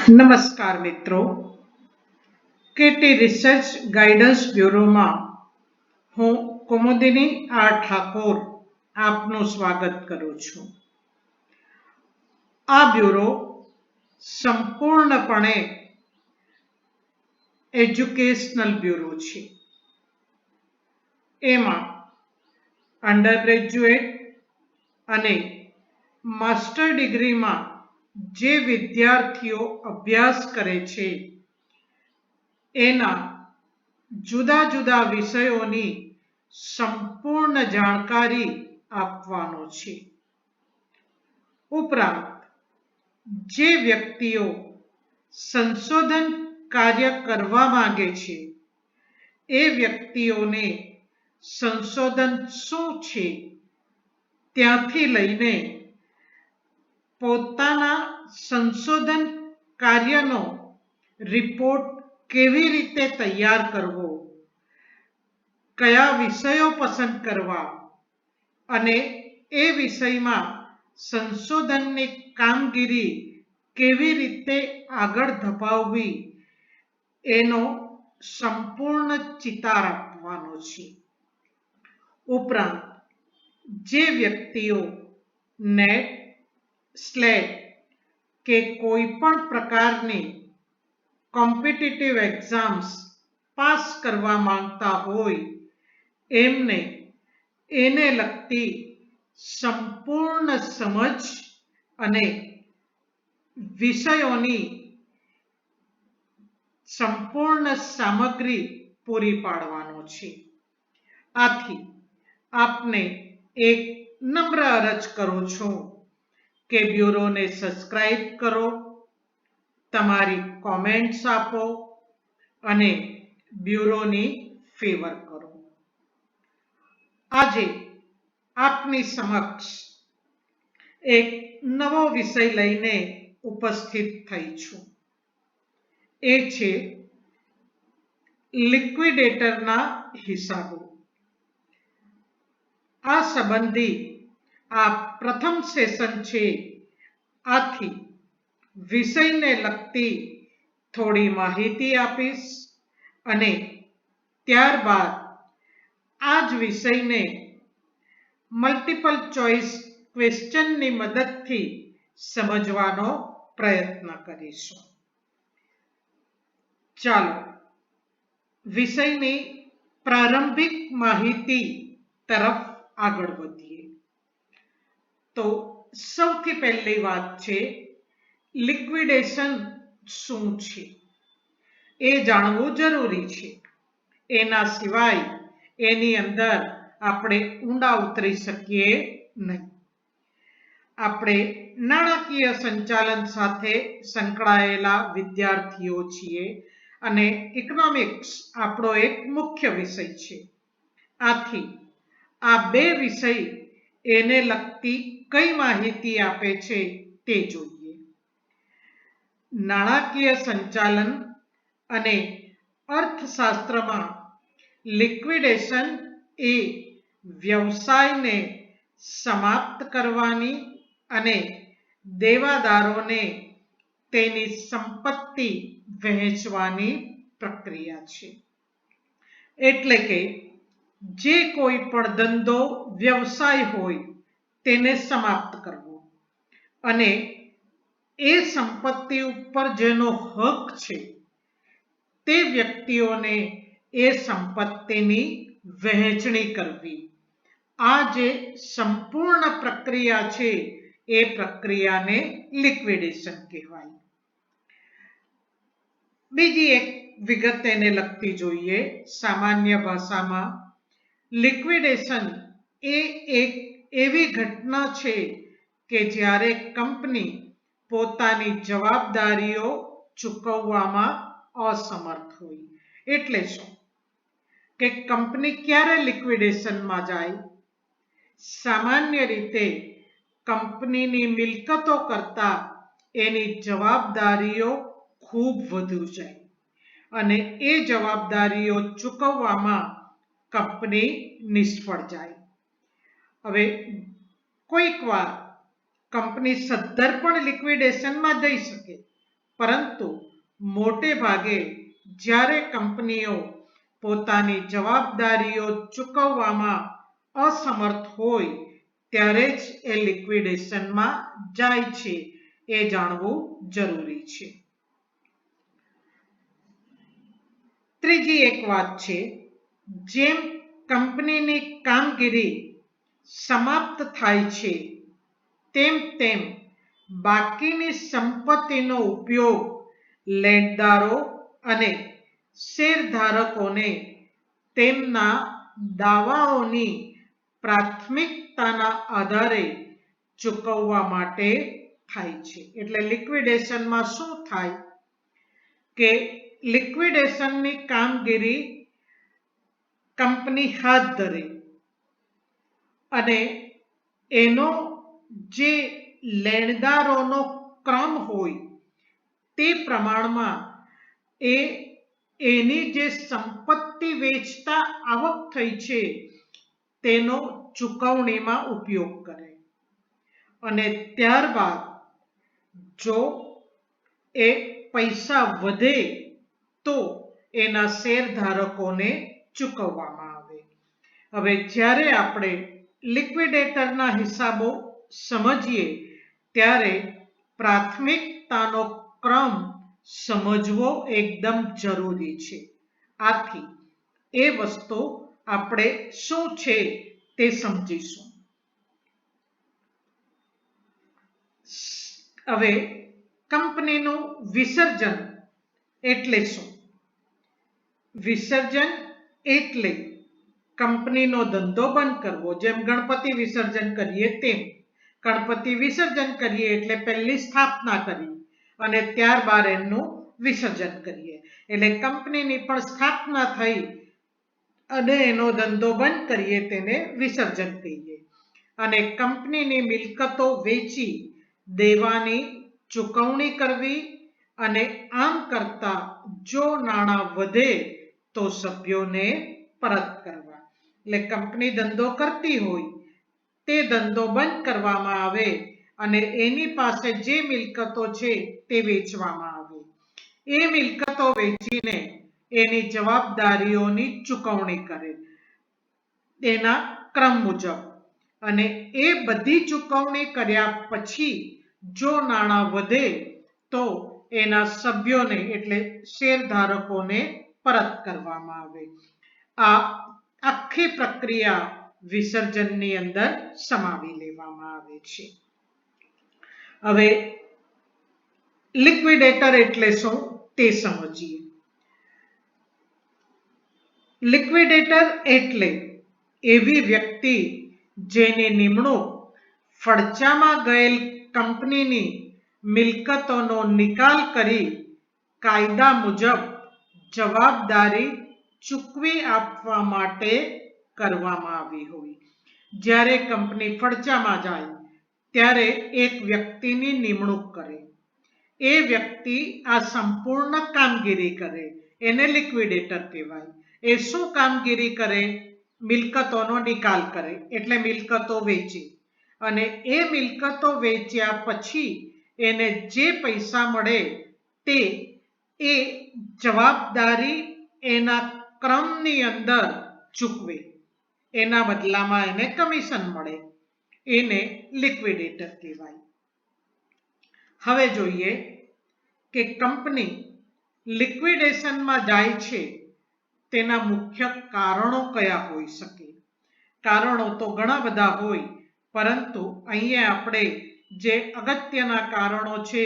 નમસ્કાર મિત્રો, KT research guidance બ્યુરોમાં હું કુમુદિની આર ઠાકોર આપનું સ્વાગત કરું છું. આ બ્યુરો સંપૂર્ણપણે એજ્યુકેશનલ બ્યુરો છે. એમાં અંડર ગ્રેજ્યુએટ અને માસ્ટર ડિગ્રીમાં જે વિદ્યાર્થીઓ અભ્યાસ કરે છે એના જુદા જુદા વિષયોની સંપૂર્ણ જાણકારી આપવાનો છે. ઉપરાંત જે વ્યક્તિઓ સંશોધન કાર્ય કરવા માંગે છે એ વ્યક્તિઓને સંશોધન શું છે ત્યાંથી લઈને પોતાના સંશોધન કાર્યનો રિપોર્ટ કેવી રીતે તૈયાર કરવો, કયા વિષયો પસંદ કરવા અને એ વિષયમાં સંશોધનની કામગીરી કેવી રીતે આગળ ધપાવવી એનો સંપૂર્ણ ચિતાર આપવાનો છે. ઉપરાંત જે વ્યક્તિઓ નેટ, સ્લેટ કે કોઈ પણ પ્રકારની કોમ્પિટિટિવ એક્ઝામ્સ પાસ કરવા માંગતા હોય એમને એને લગતી સંપૂર્ણ સમજ અને વિષયોની સંપૂર્ણ સામગ્રી પૂરી પાડવાનો છે. આથી આપને એક નમ્ર અરજ કરું છું કે બ્યુરોને સબસ્ક્રાઇબ કરો, તમારી કોમેન્ટ્સ આપો અને બ્યુરોની ફેવર કરો. આજે આપની સમક્ષ એક નવો વિષય લઈને ઉપસ્થિત થઈ છું. એ છે લિક્વિડેટરના હિસાબો. આ સંબંધી આ પ્રથમ સેશન છે. આથી વિષયને લગતી થોડી માહિતી આપીશ અને ત્યારબાદ આ જ વિષયને મલ્ટિપલ ચોઇસ ક્વેશ્ચનની મદદથી સમજવાનો પ્રયત્ન કરીશું. ચાલો વિષયની પ્રારંભિક માહિતી તરફ આગળ વધીએ. તો સૌથી પહેલી વાત છે લિક્વિડેશન શું છે એ જાણવું જરૂરી છે. એના સિવાય એની અંદર આપણે ઊંડા ઉતરી શકીએ નહીં. આપણે નાણાકીય સંચાલન સાથે સંકળાયેલા વિદ્યાર્થીઓ છીએ અને ઇકોનોમિક્સ આપણો એક મુખ્ય વિષય છે. આથી આ બે વિષય એને લગતી કઈ માહિતી આપે છે તે જોઈએ. નાણાકીય સંચાલન અને અર્થશાસ્ત્રમાં લિક્વિડેશન એ વ્યવસાયને સમાપ્ત કરવાની અને દેવાદારોને તેની સંપત્તિ વહેંચવાની પ્રક્રિયા છે. એટલે કે જે કોઈ પણ ધંધો, વ્યવસાય હોય તેને સમાપ્ત કરવો અને એ સંપત્તિ ઉપર જેનો હક છે તે વ્યક્તિઓને એ સંપત્તિની વહેંચણી કરવી. આ જે સંપૂર્ણ પ્રક્રિયા છે એ પ્રક્રિયાને લિક્વિડેશન કહેવાય. બીજી એક વિગત એને લગતી જોઈએ. સામાન્ય ભાષામાં લિક્વિડેશન એ એક એવી ઘટના છે કે જ્યારે કંપની પોતાની જવાબદારીઓ ચૂકવવામાં અસમર્થ હોય. એટલે શું કે કંપની ક્યારે લિક્વિડેશનમાં જાય? સામાન્ય રીતે કંપનીની મિલકતો કરતાં એની જવાબદારીઓ ખૂબ વધુ જાય અને એ જવાબદારીઓ ચૂકવવામાં કંપની નિષ્ફળ જાય. હવે કોઈક વાર કંપની સદ્ધર પણ લિક્વિડેશનમાં જઈ શકે, પરંતુ મોટે ભાગે જ્યારે કંપનીઓ પોતાની જવાબદારીઓ ચૂકવવામાં અસમર્થ હોય ત્યારે જ એ લિક્વિડેશનમાં જાય છે એ જાણવું જરૂરી છે. ત્રીજી એક વાત છે, જેમ કંપનીની કામગીરી સમાપ્ત થાય છે તેમ તેમ બાકીની સંપત્તિનો ઉપયોગ લેણદારો અને શેરધારકોને તેમના દાવાઓની પ્રાથમિકતાના આધારે ચૂકવવા માટે થાય છે. એટલે લિક્વિડેશનમાં શું થાય કે લિક્વિડેશનની કામગીરી કંપની હાથ ધરે અને એનો જે લેણદારોનો ક્રમ હોય તે પ્રમાણમાં એની જે સંપત્તિ વેચતા આવક થઈ છે તેનો ચૂકવણીમાં ઉપયોગ કરે અને ત્યારબાદ જો એ પૈસા વધે તો એના શેરધારકોને ચૂકવવામાં આવે. હવે જ્યારે આપણે લિક્વિડેટરના હિસાબો સમજીએ ત્યારે પ્રાથમિકતાનો ક્રમ સમજવો એકદમ જરૂરી છે. આથી એ વસ્તુ આપણે શું છે તે સમજીશું. હવે કંપનીનું વિસર્જન એટલે શું? વિસર્જન એટલે કંપનીનો ધંધો બંધ કરવો. જેમ ગણપતિ વિસર્જન કરીએ તેમ. ગણપતિ વિસર્જન કરીએ એટલે પહેલી સ્થાપના કરી અને ત્યારબાદ એનું વિસર્જન કરીએ. એટલે કંપનીની પણ સ્થાપના થઈ અને એનો ધંધો બંધ કરીએ તેને વિસર્જન કહીએ. અને કંપનીની મિલકતો વેચી દેવાની ચૂકવણી કરવી અને આમ કરતા જો નાણાં વધે તો સભ્યોને પરત કરવા. એટલે કંપની ધંધો કરતી હોય તે ધંધો બંધ કરવામાં આવે અને એની પાસે જે મિલકતો છે તે વેચવામાં આવે. એ મિલકતો વેચીને એની જવાબદારીઓની ચૂકવણી કરે એના ક્રમ મુજબ અને એ બધી ચૂકવણી કર્યા પછી જો નાણાં વધે તો એના સભ્યોને એટલે શેરધારકોને પરત કરવામાં આવે. આ આખી પ્રક્રિયા વિસર્જનની અંદર સમાવી લેવામાં આવે છે. હવે લિક્વિડેટર એટલે શું તે સમજીએ. લિક્વિડેટર એટલે એવી વ્યક્તિ જેની નિમણૂક ફડચામાં ગયેલ કંપનીની મિલકતોનો નિકાલ કરી કાયદા મુજબ જવાબદારી ચૂકવી આપવા માટે કરવામાં આવી હોય. જ્યારે કંપની ફડચામાં જાય ત્યારે એક વ્યક્તિની નિમણૂક કરે. એ વ્યક્તિ આ સંપૂર્ણ કામગીરી કરે એને લિક્વિડેટર કહેવાય. એ શું કામગીરી કરે? મિલકતોનો નિકાલ કરે એટલે મિલકતો વેચે અને એ મિલકતો વેચ્યા પછી એને જે પૈસા મળે તે એ જવાબદારી એના ક્રમની અંદર ચૂકવે. એના બદલામાં એને કમિશન મળે. એને લિક્વિડેટર કહેવાય. હવે જોઈએ કે કંપની લિક્વિડેશનમાં જાય છે તેના મુખ્ય કારણો કયા હોઈ શકે. કારણો તો ઘણા બધા હોય પરંતુ અહીંયા આપણે જે અગત્યના કારણો છે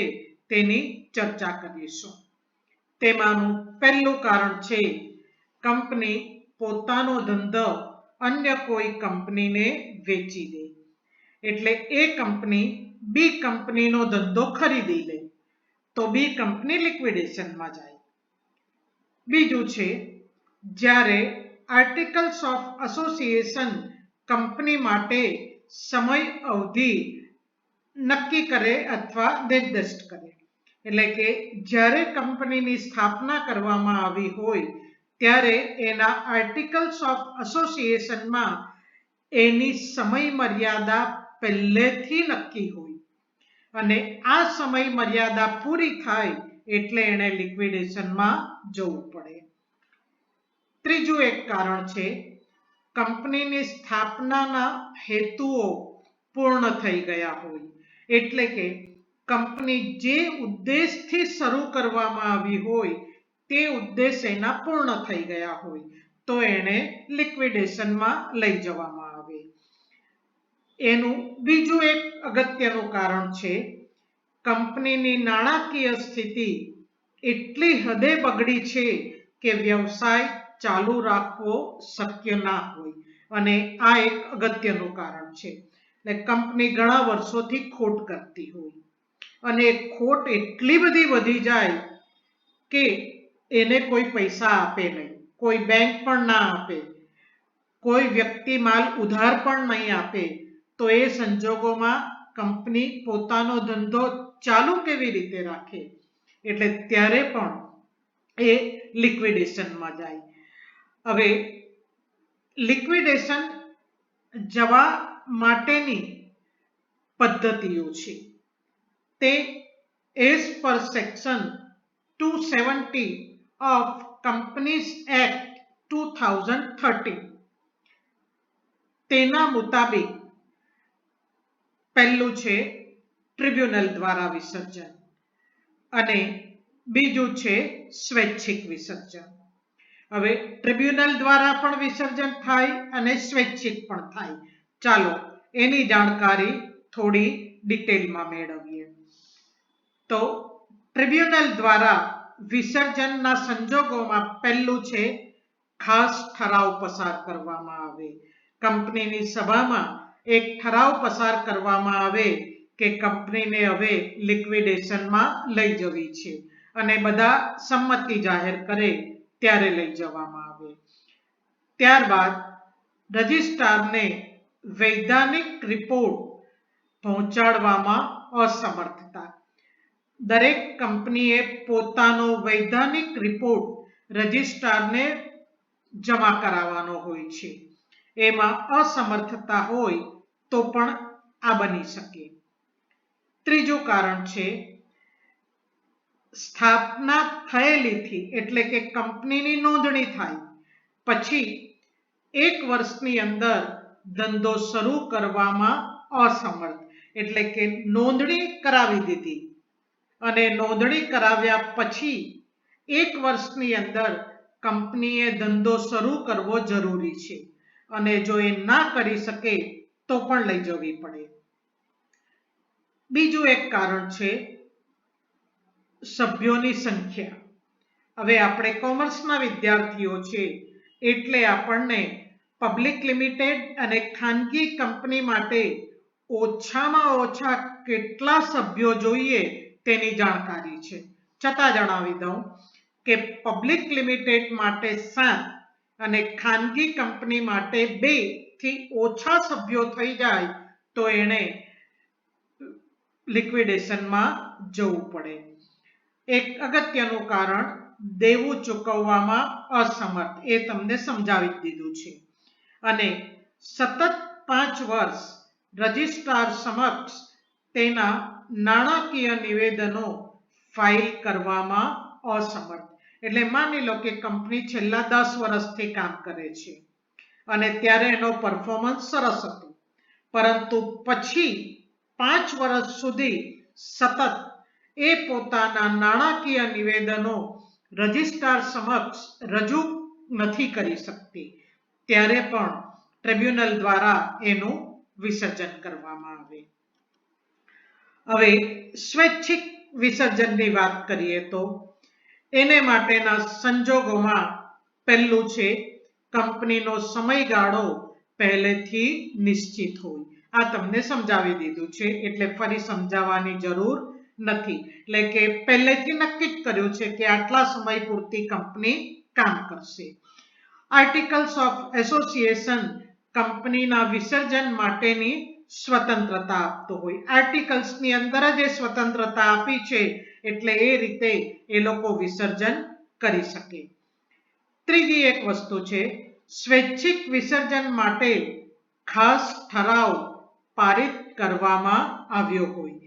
તેની ચર્ચા કરીશું. તેમાંનું પહેલું કારણ છે કંપની પોતાનો ધંધો અન્ય કોઈ કંપનીને વેચી દે. એટલે એ કંપની બી કંપનીનો ધંધો ખરીદી લે તો બી કંપની લિક્વિડેશનમાં જાય. બીજું છે જ્યારે આર્ટિકલ્સ ઓફ એસોસિએશન કંપની માટે સમય અવધિ નક્કી કરે અથવા નિર્દિષ્ટ કરે. એટલે કે જ્યારે કંપનીની સ્થાપના કરવામાં આવી હોય ત્યારે એના આર્ટિકલ્સ ઓફ એસોસિએશનમાં એની સમય મર્યાદા પહેલેથી નક્કી હોય અને આ સમય મર્યાદા પૂરી થાય એટલે એણે લિક્વિડેશનમાં જવું પડે. ત્રીજું એક કારણ છે કંપનીની સ્થાપનાના હેતુઓ પૂર્ણ થઈ ગયા હોય, એટલે કે કંપની જે ઉદ્દેશથી શરૂ કરવામાં આવી હોય તે ઉદ્દેશ એના પૂર્ણ થઈ ગયા હોય તો એને લિક્વિડેશનમાં લઈ જવામાં આવે. એનું બીજું એક અગત્યનું કારણ છે કંપનીની નાણાકીય સ્થિતિ એટલી હદે બગડી છે કે વ્યવસાય ચાલુ રાખવો શક્ય ના હોય, અને આ એક અગત્યનું કારણ છે. એટલે કંપની ઘણા વર્ષોથી ખોટ કરતી હોય અને ખોટ એટલી બધી વધી જાય કે એને કોઈ પૈસા આપે નહીં, કોઈ બેંક પણ ના આપે, કોઈ વ્યક્તિ માલ ઉધાર પણ નહીં આપે, તો એ સંજોગોમાં કંપની પોતાનો ધંધો ચાલુ કેવી રીતે રાખે? એટલે ત્યારે પણ એ લિક્વિડેશનમાં જાય. હવે લિક્વિડેશન જવા માટેની પદ્ધતિઓ છે તે as per section 270 of companies act 2013 તેના મુતાબિક પહેલું છે ટ્રિબ્યુનલ દ્વારા વિસર્જન અને બીજું છે સ્વૈચ્છિક વિસર્જન. હવે ટ્રિબ્યુનલ દ્વારા પણ વિસર્જન થાય અને સ્વૈચ્છિક પણ થાય. ચાલો એની જાણકારી થોડી ડિટેલમાં મેળવીએ. તો ટ્રિબ્યુનલ દ્વારા વિસર્જનના સંજોગોમાં પહેલું છે ખાસ ઠરાવ પસાર કરવામાં આવે. કંપનીની સભામાં એક ઠરાવ પસાર કરવામાં આવે કે કંપનીને હવે લિક્વિડેશનમાં લઈ જવી છે અને બધા સંમતિ જાહેર કરે ત્યારે લઈ જવામાં આવે. ત્યારબાદ રજિસ્ટ્રારને વૈધાનિક રિપોર્ટ પહોંચાડવામાં અસમર્થતા. દરેક કંપનીએ પોતાનો વૈધાનિક રિપોર્ટ રજિસ્ટ્રારને જમા કરાવવાનો હોય છે. એમાં અસમર્થતા હોય તો પણ આ બની શકે. ત્રીજું કારણ છે સ્થાપના થયેલીથી, એટલે કે કંપનીની નોંધણી થાય પછી 1 વર્ષની અંદર ધંધો શરૂ કરવામાં અસમર્થ, એટલે કે નોંધણી કરાવી દીધી અને નોંધણી કરાવ્યા પછી 1 વર્ષની અંદર કંપનીએ ધંધો શરૂ કરવો જરૂરી છે અને જો એ ના કરી શકે તો પણ લઈ જવી પડે. બીજું એક કારણ છે સભ્યોની સંખ્યા. હવે આપણે કોમર્સના વિદ્યાર્થીઓ છે એટલે આપણને પબ્લિક લિમિટેડ અને ખાનગી કંપની માટે ઓછામાં ઓછા કેટલા સભ્યો જોઈએ તેની જાણકારી છે. છતાં જણાવી દઉં કે પબ્લિક લિમિટેડ માટે 7 અને ખાનગી કંપની માટે 2 થી ઓછા સભ્યો થઈ જાય તો એને લિક્વિડેશનમાં જવું પડે. એક અગત્યનું કારણ દેવું ચૂકવવામાં અસમર્થ, એ તમને સમજાવી દીધું છે. અને સતત 5 વર્ષ રજિસ્ટ્રાર સમક્ષ તેના નાણાકીય નિવેદનો ફાઇલ કરવામાં અસમર્થ. એટલે માની લો કે કંપની છેલ્લા 10 વર્ષથી કામ કરે છે અને ત્યારે એનો પરફોર્મન્સ સરસ હતું, પરંતુ પછી 5 વર્ષ સુધી સતત એ પોતાના નાણાકીય નિવેદનો રજિસ્ટ્રાર સમક્ષ રજૂ નથી કરી શકતી, ત્યારે પણ ટ્રિબ્યુનલ દ્વારા એનું વિસર્જન કરવામાં આવે. હવે સ્વૈચ્છિક વિસર્જનની વાત કરીએ તો એને માટેના સંજોગોમાં પહેલું છે કંપનીનો સમયગાળો પહેલેથી નિશ્ચિત હોય. આ તમને સમજાવી દીધું છે એટલે ફરી સમજાવવાની જરૂર નથી. એટલે કે પહેલેથી નક્કી જ કર્યું છે કે આટલા સમય પૂરતી કંપની કામ કરશે. આર્ટિકલ્સ ઓફ એસોસિએશન કંપનીના વિસર્જન માટેની સ્વતંત્રતા આપતો હોય. આર્ટિકલ્સની અંદર જ એ સ્વતંત્રતા આપી છે એટલે એ રીતે એ લોકો વિસર્જન કરી શકે. ત્રીજી એક વસ્તુ છે સ્વૈચ્છિક વિસર્જન માટે ખાસ ઠરાવ પારિત કરવામાં આવ્યો હોય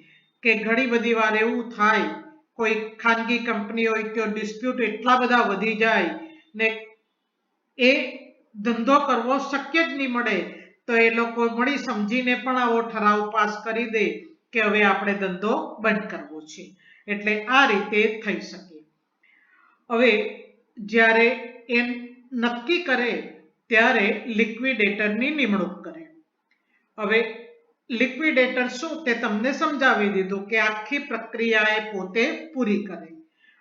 કે ઘણી બધી વાર એવું થાય કોઈ ખાનગી કંપની હોય તો ડિસ્પ્યુટ એટલા બધા વધી જાય ને એ ધંધો કરવો શક્ય જ નહીં મળે, તો એ લોકો મળી સમજીને પણ આવો ઠરાવ પાસ કરી દે કે હવે આપણે ધંધો બંધ કરવો છે. એટલે આ રીતે થઈ શકે. હવે જ્યારે એ નક્કી કરે ત્યારે લિક્વિડેટરની નિમણૂક કરે. હવે લિક્વિડેટર શું તે તમને સમજાવી દીધું કે આખી પ્રક્રિયા એ પોતે પૂરી કરે.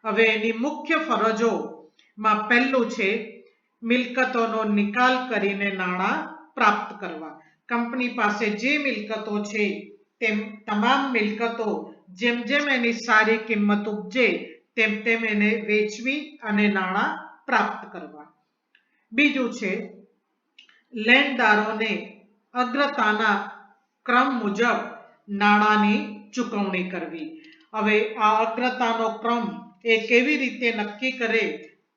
હવે એની મુખ્ય ફરજોમાં પહેલું છે મિલકતોનો નિકાલ કરીને નાણાં પ્રાપ્ત કરવા. કંપની પાસે જે મિલકતો છે તેમ તમામ મિલકતો જેમ જેમ એની સારી કિંમત ઉપજે તેમ તેમ એને વેચવી અને નાણાં પ્રાપ્ત કરવા. બીજું છે લેણદારોને અગ્રતાના ક્રમ મુજબ નાણાંની ચૂકવણી કરવી. હવે આ અગ્રતાનો ક્રમ એ કેવી રીતે નક્કી કરે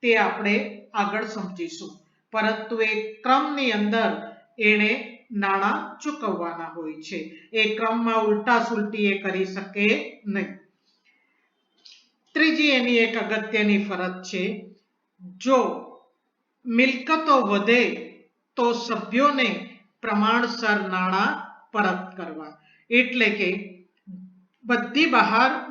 તે આપણે આગળ સમજીશું, પરંતુ એ ક્રમની અંદર એણે નાણાં ચૂકવવાના હોય છે. એ ક્રમમાં ઉલટા સુલટી એ કરી શકે નહીં. ત્રીજી એની એક અગત્યની ફરજ છે, જો મિલકતો વધે તો સભ્યોને પ્રમાણસર નાણાં પરત કરવા. એટલે કે બધી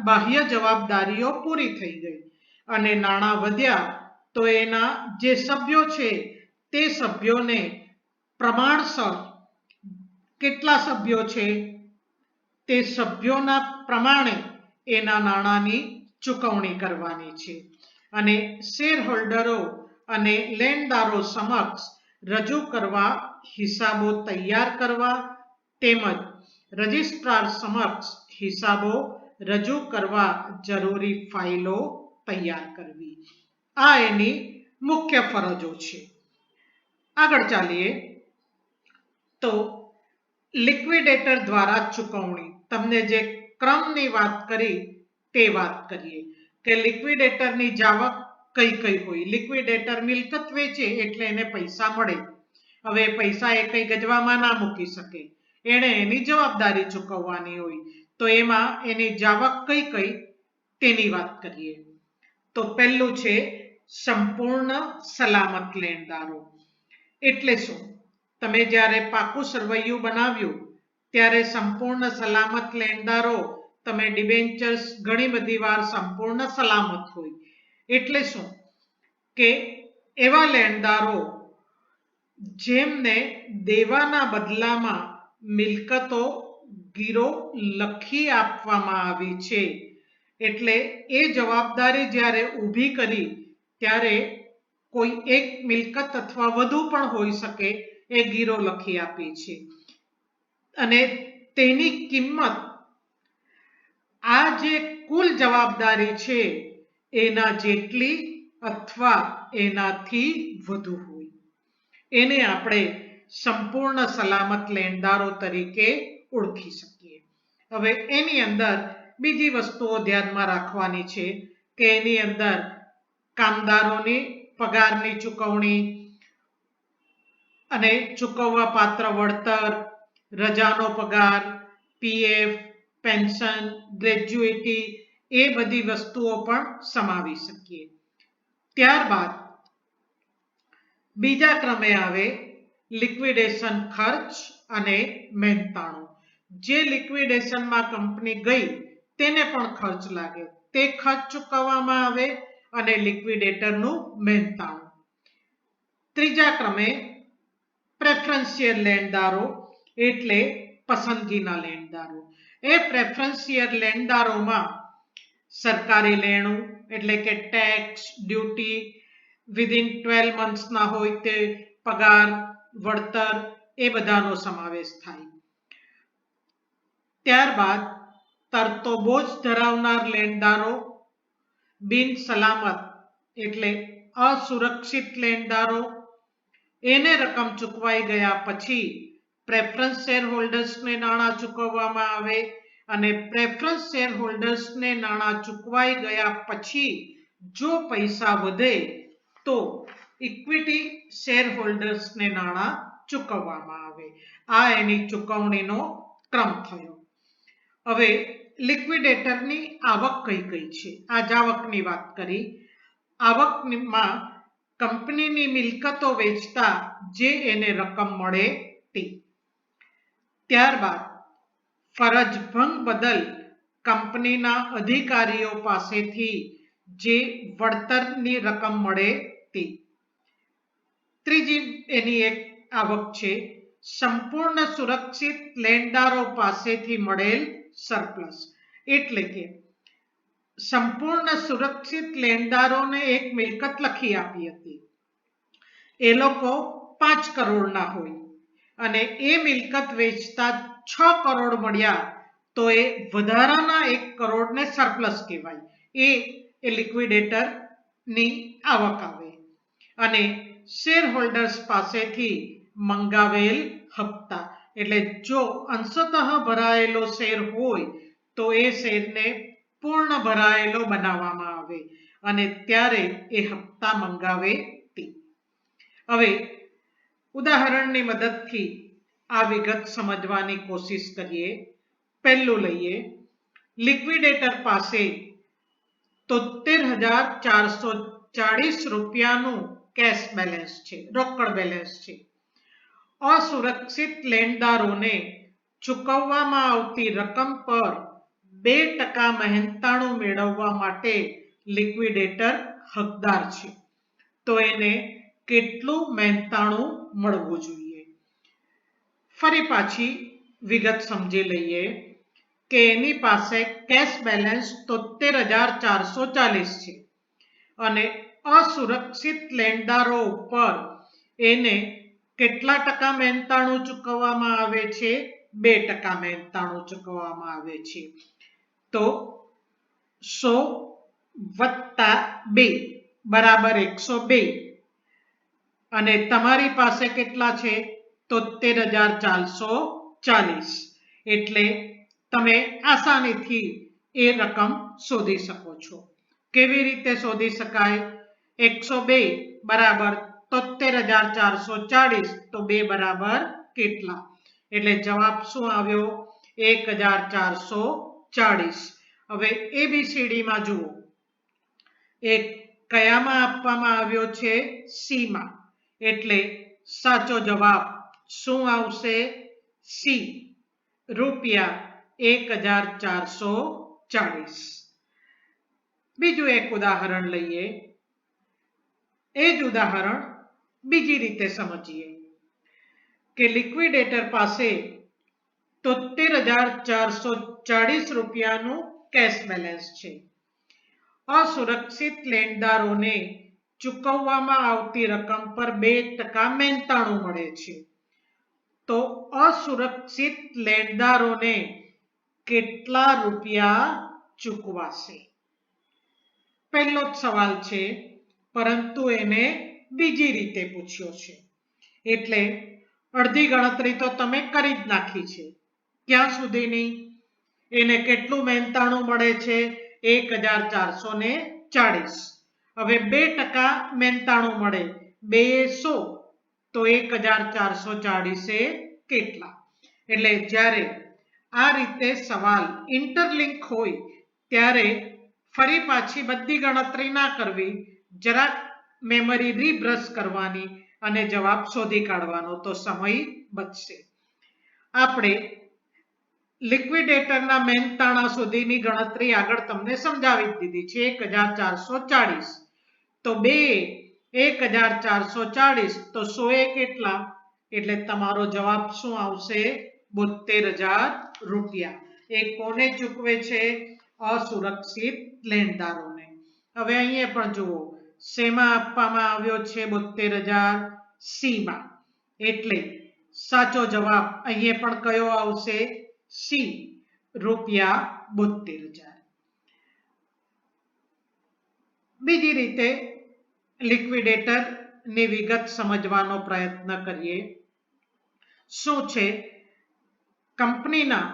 બાહ્ય જવાબદારીઓ પૂરી થઈ ગઈ અને નાણાં વધ્યા તો એના જે સભ્યો છે તે સભ્યોને પ્રમાણસર, કેટલા સભ્યો છે તે સભ્યોના પ્રમાણે એના નાણાંની ચૂકવણી કરવાની છે. અને શેર હોલ્ડરો અને લેણદારો સમક્ષ રજૂ કરવા હિસાબો તૈયાર કરવા તેમજ રજિસ્ટ્રાર સમક્ષ હિસાબો રજૂ કરવા જરૂરી ફાઇલો તૈયાર કરવી. આ એની મુખ્ય ફરજો છે. આગળ ચાલીએ તો લિક્વિડેટર દ્વારા ચૂકવણી. તમને જે ક્રમની વાત કરી તે વાત કરીએ કે લિક્વિડેટરની જાવક કઈ કઈ હોય. લિક્વિડેટર મિલકત વેચે એટલે એને પૈસા મળે. હવે પૈસા એ કઈ ગજવામાં ના મૂકી શકે, એણે એની જવાબદારી ચૂકવવાની હોય. તો એમાં એની જાવક કઈ કઈ તેની વાત કરીએ તો પહેલું છે સંપૂર્ણ સલામત લેણદારો. એટલે શું? તમે જ્યારે પાકું સરવૈયું બનાવ્યું ત્યારે સંપૂર્ણ સલામત લેણદારો, તમે ડિબેન્ચર્સ ઘણી બધી વાર સંપૂર્ણ સલામત હોય. એટલે શું કે એવા લેણદારો જેમને દેવાના બદલામાં મિલકતો ગીરો લખી આપવામાં આવી છે. એટલે એ જવાબદારી જ્યારે ઊભી કરી ત્યારે કોઈ એક મિલકત અથવા વધુ પણ હોઈ શકે એ ગીરો લખી આપી છે અને તેની કિંમત આ જે કુલ જવાબદારી છે એના જેટલી અથવા એનાથી વધુ હોય, એને આપણે સંપૂર્ણ સલામત લેણદારો તરીકે ઓળખી શકીએ. હવે એની અંદર બીજી વસ્તુઓ ધ્યાનમાં રાખવાની છે કે એની અંદર કામદારોની પગારની ચૂકવણી અને ચૂકવવા પાત્ર વળતર, રજાનો પગાર, પીએફ, પેન્શન, ગ્રેજ્યુએટી એ બધી વસ્તુઓ પણ સમાવી શકીએ. ત્યારબાદ બીજા ક્રમે આવે લિક્વિડેશન ખર્ચ અને મહેનતાણું. જે લિક્વિડેશનમાં કંપની ગઈ તેને પણ ખર્ચ લાગે, તે ખર્ચ ચૂકવવામાં આવે અને લિક્વિડેટરનું મહેનતાણું. ત્રીજા ક્રમે પ્રેફરન્શિયલ લેણદારો એટલે પસંદગીના લેણદારો. એ પ્રેફરન્શિયલ લેણદારોમાં સરકારી લેણું એટલે કે ટેક્સ, ડ્યુટી વિધિન 12 મંથ્સના હોય તે પગાર, વળતર એ બધાનો સમાવેશ થાય. ત્યારબાદ તરતો બોજ ધરાવનાર લેણદારો, બિન સલામત એટલે અસુરક્ષિત લેણદારો, એને રકમ ચૂકવાઈ ગયા પછી પ્રેફરન્સ શેર હોલ્ડર્સને નાણાં ચૂકવવામાં આવે અને પ્રેફરન્સ શેર હોલ્ડર્સને નાણાં ચૂકવાઈ ગયા પછી જો પૈસા વધે તો ઇક્વિટી શેર હોલ્ડર્સને નાણાં ચૂકવવામાં આવે. આ એની ચૂકવણીનો ક્રમ થયો. હવે લિક્વિડેટરની આવક કઈ કઈ છે? આજ આવકની વાત કરી. આવકમાં કંપનીની મિલકતો વેચતા જે એને રકમ મળે તે. ત્યારબાદ ફરજ ભંગ બદલ કંપનીના અધિકારીઓ પાસેથી જે વળતરની રકમ મળે તે. ત્રીજી એની એક આવક છે સંપૂર્ણ સુરક્ષિત લેણદારો પાસેથી મળેલ સરપ્લસ. એટલે કે સંપૂર્ણ સુરક્ષિત લેણદારોને એક મિલકત લખી આપી હતી. એ લોકો 5 કરોડના હોય અને એ મિલકત વેચતા 6 કરોડ મળ્યા તો એ વધારાના 1 કરોડને સરપ્લસ કહેવાય. એ લિક્વિડેટરની આવક આવે. અને શેર હોલ્ડર્સ પાસેથી મંગાવેલ હપ્તા, એટલે જો અંશતઃ ભરાયેલો શેર હોય તો એ શેરને પૂર્ણ ભરાયેલો બનાવવામાં આવે અને ત્યારે એ હપ્તા મંગાવે તે. હવે ઉદાહરણની મદદથી આ વિગત સમજવાની કોશિશ કરીએ. પહેલું લઈએ, લિક્વિડેટર પાસે 73,440 રૂપિયાનું કેશ બેલેન્સ છે, રોકડ બેલેન્સ છે. અસુરક્ષિત લેણદારોને ચૂકવવામાં આવતી રકમ પર 2% મહેનતાણું મેળવવા માટે લિક્વિડેટર હકદાર છે. તો એને કેટલું મહેનતાણું મળવું જોઈએ? ફરી પાછી વિગત સમજી લઈએ કે એની પાસે કેશ બેલેન્સ 73,440 છે અને અસુરક્ષિત લેણદારો ઉપર એને કેટલા ટકા મહેનતાણું ચૂકવવામાં આવે છે? 2% મહેનતાણું ચૂકવવામાં આવે છે. તો 100 + 2 બરાબર 102 અને તમારી પાસે કેટલા છે? 73,440. એટલે તમે આસાનીથી એ રકમ શોધી શકો છો. કેવી રીતે શોધી શકાય? 102 બરાબર 73,440 તો 2 બરાબર કેટલા? એટલે જવાબ શું આવ્યો? 1,440. હવે ABCDમાં જુઓ, એ કયામાં આપવામાં આવ્યો છે? સી માં. એટલે સાચો જવાબ શું આવશે? સી, ₹1,440. બીજું એક ઉદાહરણ લઈએ. એ જ ઉદાહરણ બીજી રીતે સમજીએ કે લિક્વિડેટર પાસે 73,440 રૂપિયાનું કેશ બેલેન્સ છે. અસુરક્ષિત લેણદારોને ચૂકવવામાં આવતી રકમ પર 2% મહેનતાણું મળે છે. તો અસુરક્ષિત લેણદારોને કેટલા રૂપિયા ચૂકવાશે? પહેલો જ સવાલ છે, પરંતુ એને બીજી રીતે પૂછ્યો છે. એટલે અડધી ગણતરી તો તમે કરી જ નાખી છે. ક્યાં સુધીની? એને કેટલું મહેનતાણું મળે છે? 1,440. હવે 2% મહેનતાણું મળે, 2 100 તો 1,440 કેટલા? એટલે જ્યારે આ રીતે સવાલ ઇન્ટરલિંક હોય ત્યારે ફરી પાછી બધી ગણતરી ના કરવી, જરાક મેમરી રીબ્રશ કરવાની અને જવાબ શોધી કાઢવાનો, તો સમય બચશે. આપણે લિક્વિડેટરના મહેનતાણા સુધીની ગણતરી આગળ તમને સમજાવી દીધી છે. 1,440 તો 2 1,440 તો 100 કેટલા? એટલે તમારો જવાબ શું આવશે? 72,000 રૂપિયા. એ કોને ચૂકવે છે? અસુરક્ષિત લેણદારોને. હવે અહીંયા પણ જુઓ, શેમાં આપવામાં આવ્યો છે? 72,000 સી માં. એટલે સાચો જવાબ અહીંયા પણ કયો આવશે? સી, ₹72,000. બીજી રીતે લિક્વિડેટરની વિગત સમજવાનો પ્રયત્ન કરીએ. શું છે? કંપનીના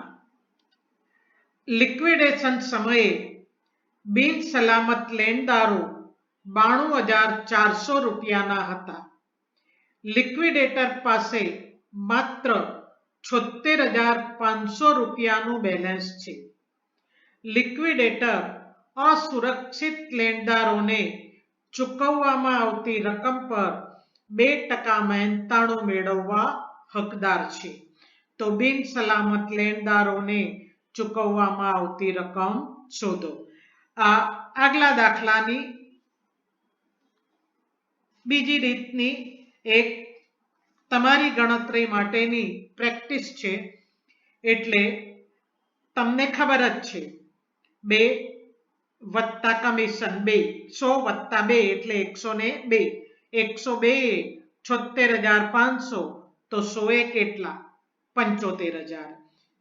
લિક્વિડેશન સમયે બિન સલામત લેણદારો 92,400 રૂપિયાના હતા. લિક્વિડેટર પાસે માત્ર 76,500 રૂપિયાનું બેલેન્સ છે. લિક્વિડેટર અસુરક્ષિત લેણદારોને ચૂકવવામાં આવતી રકમ પર 2% મહેનતાણું મેળવવા હકદાર છે. તો બિન સલામત લેણદારોને ચૂકવવામાં આવતી રકમ શોધો. આ આગલા દાખલાની બીજી રીતની એક તમારી ગણતરી માટેની પ્રેક્ટિસ છે. એટલે તમને ખબર જ છે 2 વત્તા કમિશન 2, 100 + 2 એટલે 102. 102 76,500, તો 100 એ કેટલા? 75,000.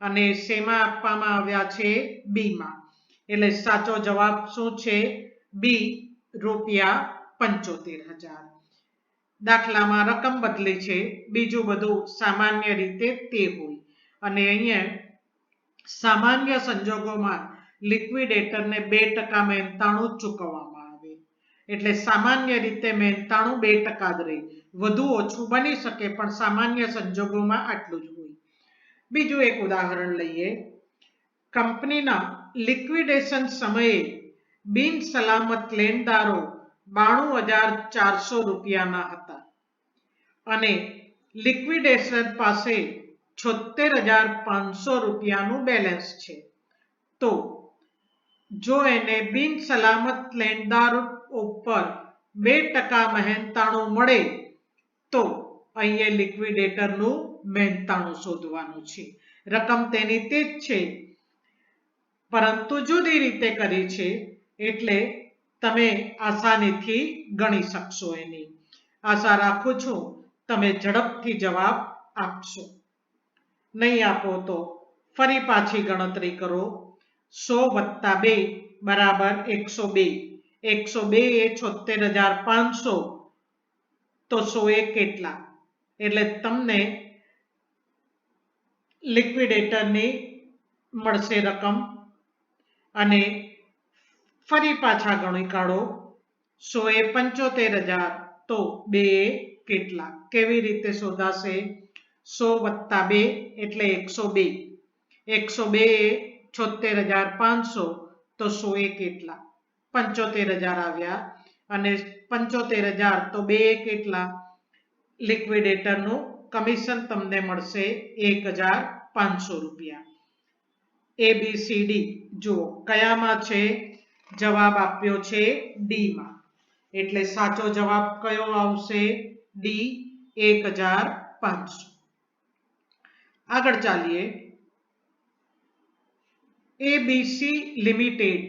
અને શેમાં આપવામાં આવ્યા છે? બી માં. એટલે સાચો જવાબ શું છે? બી, ₹75,000. દાખલામાં રકમ બદલી છે, બીજું બધું સામાન્ય રીતે તે હોય. અને અહીંયા સામાન્ય સંજોગોમાં લિક્વિડેટરને 2% મહેનતાણું ચૂકવવામાં આવે. એટલે સામાન્ય રીતે મહેનતાણું 2% જ રહે. વધુ ઓછું બની શકે પણ સામાન્ય સંજોગોમાં આટલું જ હોય. બીજું એક ઉદાહરણ લઈએ. કંપનીના લિક્વિડેશન સમયે બિન સલામત લેણદારો ₹92,400 હતા અને લિક્વિડેટર પાસે ₹76,500 બેલેન્સ છે. તો જો એને બિન સલામત લેણદારો ઉપર 2% મહેનતાણું મળે તો અહીંયા લિક્વિડેટરનું મહેનતાણું શોધવાનું છે. રકમ તેની તે જ છે પરંતુ જુદી રીતે કરી છે એટલે તમે આસાનીથી ગણી શકશો. એની આશા રાખું છું તમે ઝડપથી જવાબ આપશો. નહીં આપો તો ફરી પાછી ગણતરી કરો. 100 + 2 = 102. 102 એ 76,500, તો 100 એ કેટલા? એટલે તમને લિક્વિડેટરની મળશે રકમ. અને ફરી પાછા ગણી કાઢો. 100 એ 75,000, તો 2 એ કેટલા? કેવી રીતે શોધાશે? 100 + 2 એટલે 102. 102 એ 76,500, તો 100 એ કેટલા? 75,000 આવ્યા. અને 75,000 તો 2 એ કેટલા? લિક્વિડેટરનું કમિશન તમને મળશે ₹1,500. ABCD જુઓ કયામાં છે? જવાબ આપ્યો છે ડી માં. એટલે સાચો જવાબ કયો આવશે? ડી, 1,500. આગળ ચાલીએ. એબીસી લિમિટેડ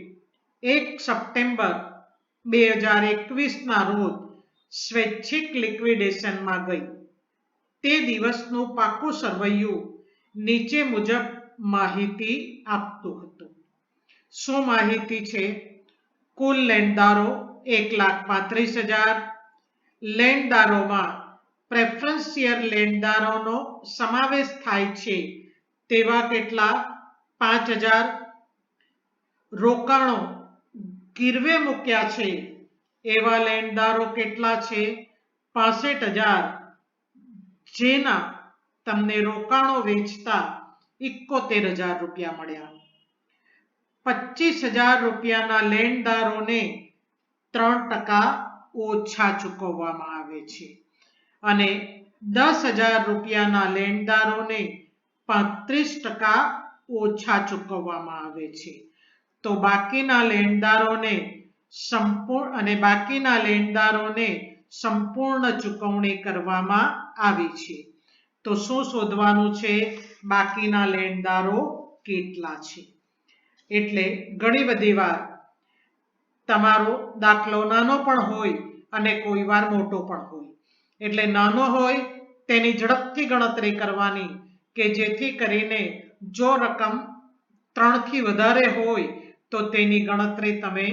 1 સપ્ટેમ્બર 2021 ના રોજ સ્વૈચ્છિક લિક્વિડેશનમાં ગઈ. તે દિવસનું પાકું સરવૈયું નીચે મુજબ માહિતી આપતું હતું. શું માહિતી છે? કુલ લેણદારો 1,35,000. લેણદારોમાં પ્રેફરન્શિયલ લેણદારોનો સમાવેશ થાય છે તેવા કેટલા? 5,000. રોકાણો ગીરવે મૂક્યા છે એવા લેણદારો કેટલા છે? 65,000. જેના તમને રોકાણો વેચતા ₹71,000 મળ્યા. ₹25,000 લેણદારોને 3% ઓછા ચૂકવવામાં આવે છે અને ₹10,000 લેણદારોને 35% ઓછા ચૂકવવામાં આવે છે. તો બાકીના લેણદારોને સંપૂર્ણ ચૂકવણી કરવામાં આવી છે. તો શું શોધવાનું છે? બાકીના લેણદારો કેટલા છે? એટલે ઘણી બધી વાર તમારો દાખલો નાનો પણ હોય અને કોઈ વાર મોટો પણ હોય. એટલે નાનો હોય તેની ઝડપથી ગણતરી કરવાની કે જેથી કરીને જો રકમ 3 થી વધારે હોય તો તેની ગણતરી તમે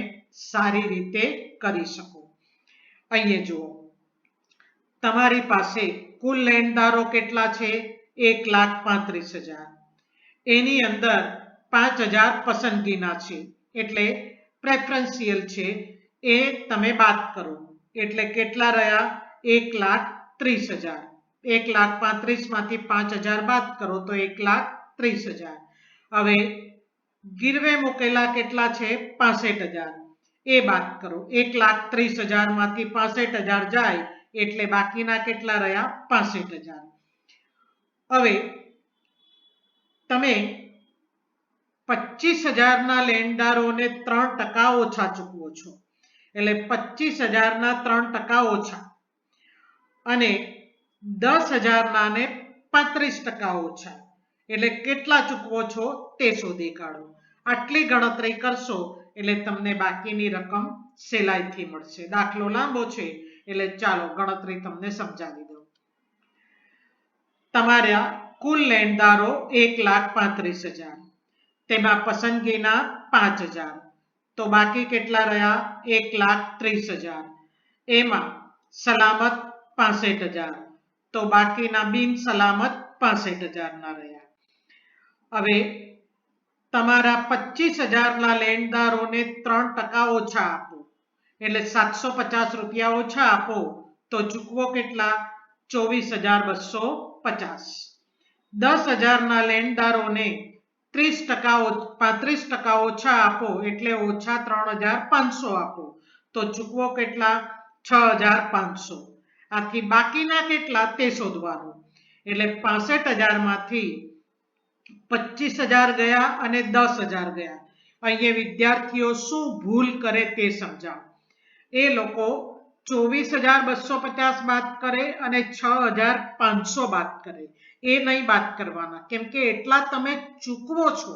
સારી રીતે કરી શકો. અહીંયા જુઓ તમારી પાસે કુલ લેણદારો કેટલા છે? 1,35,000. એની અંદર 5,000 પસંદગીના છે એટલે પ્રેફરન્શિયલ છે. એ તમે બાદ કરો એટલે કેટલા રહ્યા? 1,30,000. 1,35,000 માંથી 5,000 બાદ કરો તો 1,30,000. હવે ગીરવે મૂકેલા કેટલા છે 65,000 એ બાદ કરો 1,30,000 માંથી 65,000 જાય એટલે બાકીના કેટલા રહ્યા 65,000. હવે તમે 25,000 ના લેણદારોને 3% ઓછા ચૂકવો છો એટલે 25,000 ના 3% ઓછા અને 10,000 ના ને 35% ઓછા એટલે કેટલા ચૂકવો છો તે શોધી કાઢો. આટલી ગણતરી કરશો એટલે તમને બાકીની રકમ સહેલાઈથી મળશે. દાખલો લાંબો છે એટલે ચાલો ગણતરી તમને સમજાવી દઉં. તમારા કુલ લેણદારો 1,35,000, તેમાં પસંદગીના 5,000 તો બાકી કેટલા રહ્યા 1,30,000. એમાં સલામત 65,000 તો બાકીના બિન સલામત 65,000 ના રહ્યા. હવે તમારા 25,000 ના લેણદારોને 3% ઓછા આપો એટલે 750 રૂપિયા ઓછા આપો તો ચૂકવો કેટલા 24,250. 10,000 ના લેણદારોને 35% ઓછા આપો એટલે ઓછા 3,500 આપો તો ચૂકવો કેટલા 6,500. આથી બાકીના કેટલા તે શોધવાનું એટલે 65,000 માંથી 25,000 ગયા અને 10,000 ગયા. અહીંયા વિદ્યાર્થીઓ શું ભૂલ કરે તે સમજાવો. એ લોકો 24,250 બાદ કરે અને 6,500 બાદ કરે. એ નહીં બાદ કરવાના કેમ કે એટલા તમે ચૂકવો છો,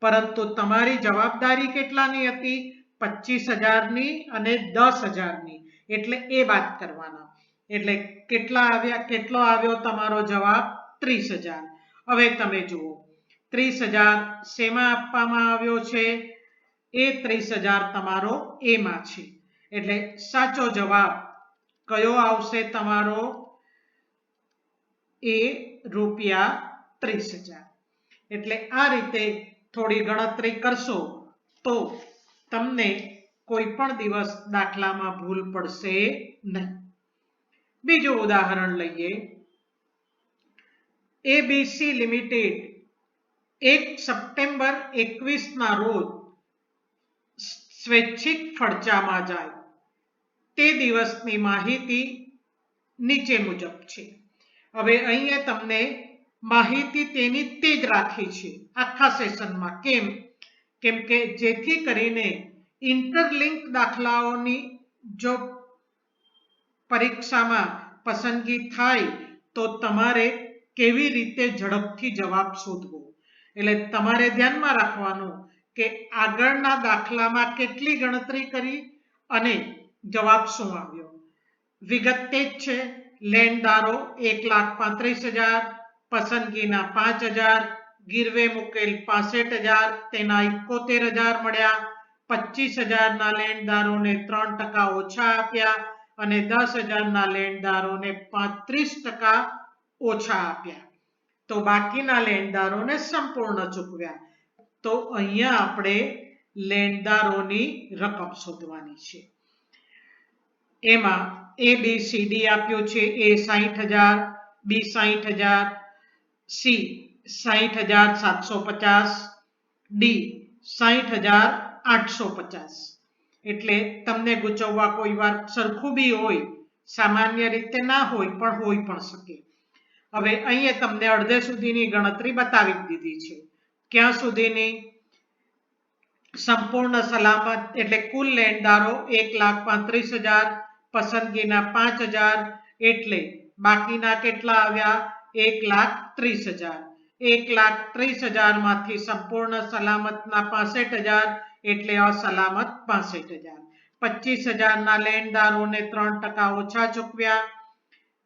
પરંતુ તમારી જવાબદારી કેટલાની હતી 25,000ની અને 10,000ની એટલે એ બાદ કરવાના. એટલે કેટલો આવ્યો તમારો જવાબ 30,000. હવે તમે જુઓ 30,000 શેમાં આપવામાં આવ્યો છે એ 30,000 તમારો એમાં છે એટલે સાચો જવાબ કયો આવશે તમારો એ ₹30,000. એટલે આ રીતે થોડી ગણતરી કરશો તો તમને કોઈ પણ દિવસ દાખલામાં ભૂલ પડશે નહીં. બીજું ઉદાહરણ લઈએ. એબીસી લિમિટેડ 1 સપ્ટેમ્બર 21 ના રોજ સ્વૈચ્છિક ફડચામાં જાય. તે દિવસની માહિતી નીચે મુજબ છે. હવે અહીંયા તમને માહિતી તેની તે જ રાખી છે આખા સેશનમાં. કેમ કે જેથી કરીને ઇન્ટરલિંક દાખલાઓની જો પરીક્ષામાં પસંદગી થાય તો તમારે કેવી રીતે ઝડપથી જવાબ શોધવો. એટલે તમારે ધ્યાનમાં રાખવાનું કે આગળના દાખલામાં કેટલી ગણતરી કરી અને જવાબ શું આવ્યો. વિગત તે જ છે. લેણદારો 1,35,000, પસંદગીના 5,000, ગીરવે મૂકેલ 65,000, તેના 71,000 મળ્યા. 25,000 ના લેણદારોને 3% ઓછા આપ્યા અને 10,000 ના લેણદારોને 35% ઓછા આપ્યા તો બાકીના લેણદારોને સંપૂર્ણ ચૂકવ્યા. તો અહીંયા આપણે લેણદારોની રકમ શોધવાની છે. એમાં ABCD આપ્યું છે. A 60,000, B 60,000, C 60,750, D 60,850. એટલે તમને ગૂંચવવા કોઈ વાર સરખું બી હોય, સામાન્ય રીતે ના હોય પણ હોઈ પણ શકે. હવે અહીંયા તમને અડધે સુધીની ગણતરી બતાવી દીધી છે. ક્યાં સુધીની? સંપૂર્ણ સલામત એટલે કુલ લેણદારો 1,35,000, પસંદગીના 5,000 એટલે બાકીના કેટલા આવ્યા 1,30,000. 1,30,000 માંથી સંપૂર્ણ સલામતના 65,000 એટલે અસલામત 65,000. 25,000 ના લેણદારોને 3% ઓછા ચૂકવ્યા.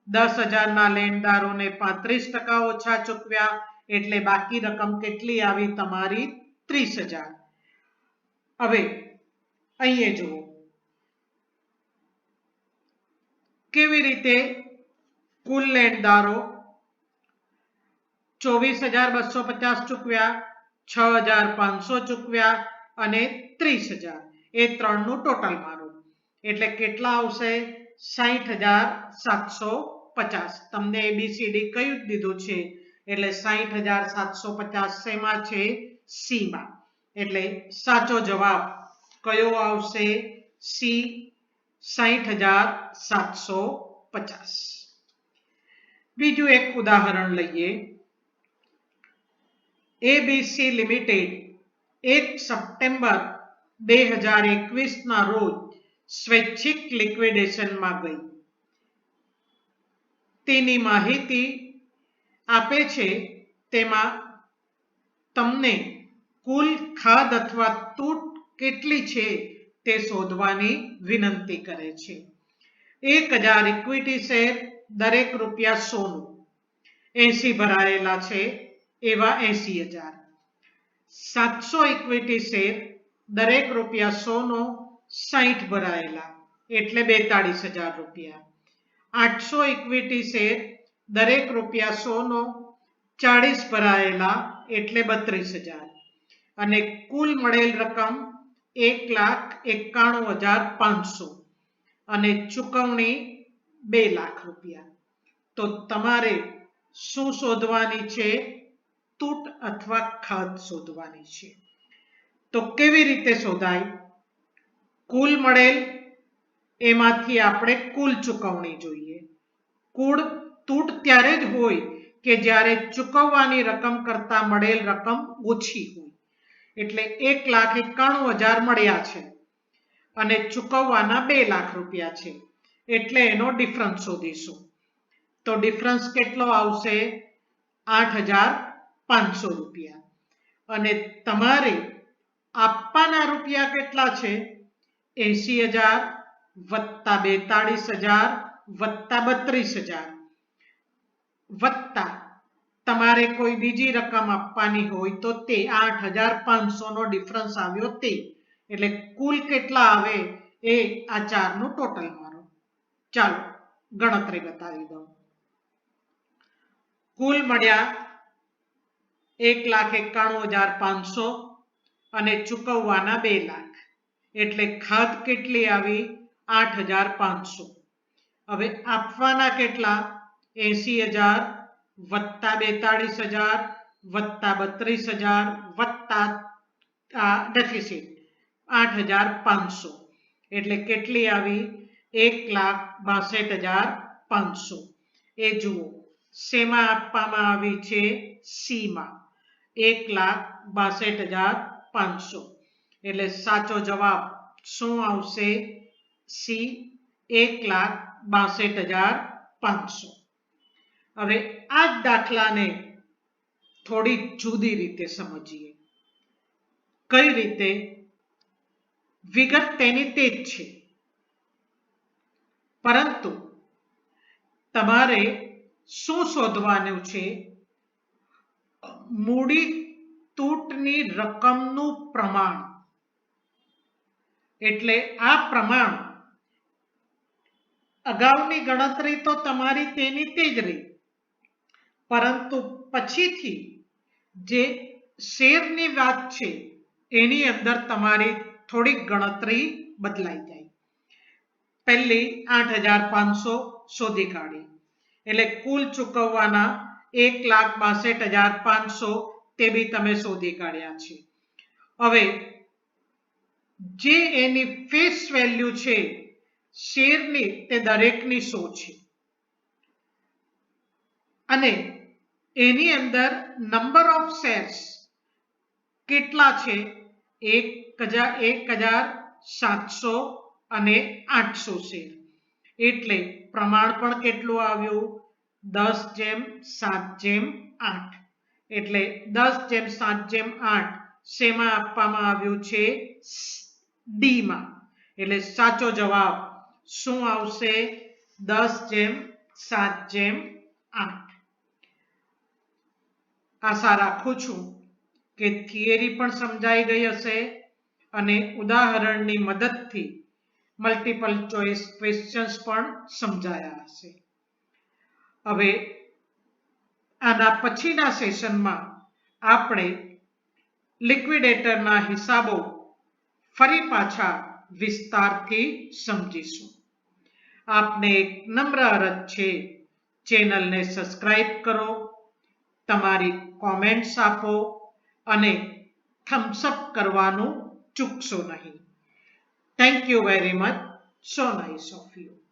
10,000 ના લેણદારોને 35% ઓછા ચૂકવ્યા એટલે બાકી રકમ કેટલી આવી તમારી 30,000. હવે અહીંયા જુઓ કેવી રીતે કુલ લેણદારો 24,250 ચૂકવ્યા, 6,500 ચૂકવ્યા અને 30,000 એ ત્રણનું ટોટલ મારો એટલે કેટલા આવશે 60,750. તમને ABCD કહી દીધું છે એટલે 60,750 શેમાં છે? C માં. એટલે સાચો જવાબ કયો આવશે? સી 60,750. બીજું એક ઉદાહરણ લઈએ. એબીસી લિમિટેડ 1 સપ્ટેમ્બર 2021 ના રોજ સ્વૈચ્છિક લિક્વિડેશનમાં ગઈ. તેની માહિતી આપે છે. તેમાં તમને કુલ ખાધ અથવા તૂટ કેટલી છે તે શોધવાની વિનંતી કરે છે. 1000 ઇક્વિટી શેર, દરેક રૂપિયા 100 80 ભરાયેલા છે એવા 80,000. 700 ઇક્વિટી શેર, દરેક રૂપિયા 100 60 ભરાયેલા એટલે 42,000 રૂપિયા. 800 ઇક્વિટી શેર, દરેક રૂપિયા 100 40 ભરાયેલા એટલે 32,000. અને કુલ મળેલ રકમ 1,91,500 અને ચૂકવણી 2 લાખ રૂપિયા. તો તમારે શું શોધવાની છે? તૂટ અથવા ખાધ શોધવાની છે. તો કેવી રીતે શોધાય? કુલ મળેલ એમાંથી આપણે કુલ ચૂકવણી જોઈએ. કુલ તૂટ ત્યારે જ હોય કે જ્યારે ચૂકવવાની રકમ કરતા મળેલ રકમ ઓછી હોય. એટલે 1,91,000 મળ્યા છે અને ચૂકવવાના 2 લાખ રૂપિયા છે એટલે એનો ડિફરન્સ શોધીશું. તો ડિફરન્સ કેટલો આવશે? 8,500 રૂપિયા. અને તમારે આપવાના રૂપિયા કેટલા છે? 80,000 વત્તા 42,000 વત્તા 32,000 વત્તા તમારે કોઈ બીજી રકમ આપવાની હોય તો તે 8,500 નો ડિફરન્સ આવ્યો તે. એટલે કુલ કેટલા આવે એ આ ચારનું ટોટલ મારો. ચાલો ગણતરી બતાવી દઉં. કુલ મળ્યા 1,91,500 અને ચૂકવવાના 2 લાખ એટલે ખાધ કેટલી આવી? 8,500. હવે આપવાના કેટલા? 80,000 વત્તા 42,000 વત્તા 32,000 વત્તા ડેફિસિટ 8,500 એટલે કેટલી આવી? 1,62,500. એ જુઓ શેમાં આપવામાં આવી છે? સીમાં 1,62,500. એટલે સાચો જવાબ શું આવશે? સી 1,62,500. હવે આ જ દાખલાને થોડી જુદી રીતે સમજીએ. કઈ રીતે? વિગત તેની તે જ છે, પરંતુ તમારે શું શોધવાનું છે? મૂડી તૂટની રકમનું પ્રમાણ. એટલે આ પ્રમાણ અગાઉની ગણતરી તો તમારી તેની તે જ રહી, પરંતુ પછીથી જે શેરની વાત છે એની અંદર તમારી થોડીક ગણતરી બદલાઈ જાય. પહેલી 8,500 શોધી કાઢી એટલે કુલ ચૂકવવાના 1,62,500 તે બી તમે શોધી કાઢ્યા છે. હવે જે એની ફેસ વેલ્યુ છે શેરની તે દરેકની 100 છે અને એની અંદર નંબર ઓફ શેર્સ કેટલા છે? 1,700 અને 800 શેર. એટલે પ્રમાણ પણ કેટલું આવ્યું? 10:7:8. એટલે 10:7:8 શેમાં આપવામાં આવ્યું છે? ડીમાં. એટલે સાચો જવાબ શું આવશે? 10:7:8. આશા રાખું છું કે થિયરી પણ સમજાઈ ગઈ હશે અને ઉદાહરણની મદદથી મલ્ટિપલ ચોઇસ ક્વેશ્ચન્સ પણ સમજાયા હશે. હવે આના પછીના સેશનમાં આપણે લિક્વિડેટરના હિસાબો ફરી પાછા વિસ્તારથી સમજીશું. આપને એક નમ્ર અરજ છે, ચેનલને સબસ્ક્રાઇબ કરો, તમારી કોમેન્ટ્સ આપો અને થમ્સઅપ કરવાનું ચૂકશો નહીં. Thank you very much. So nice of you.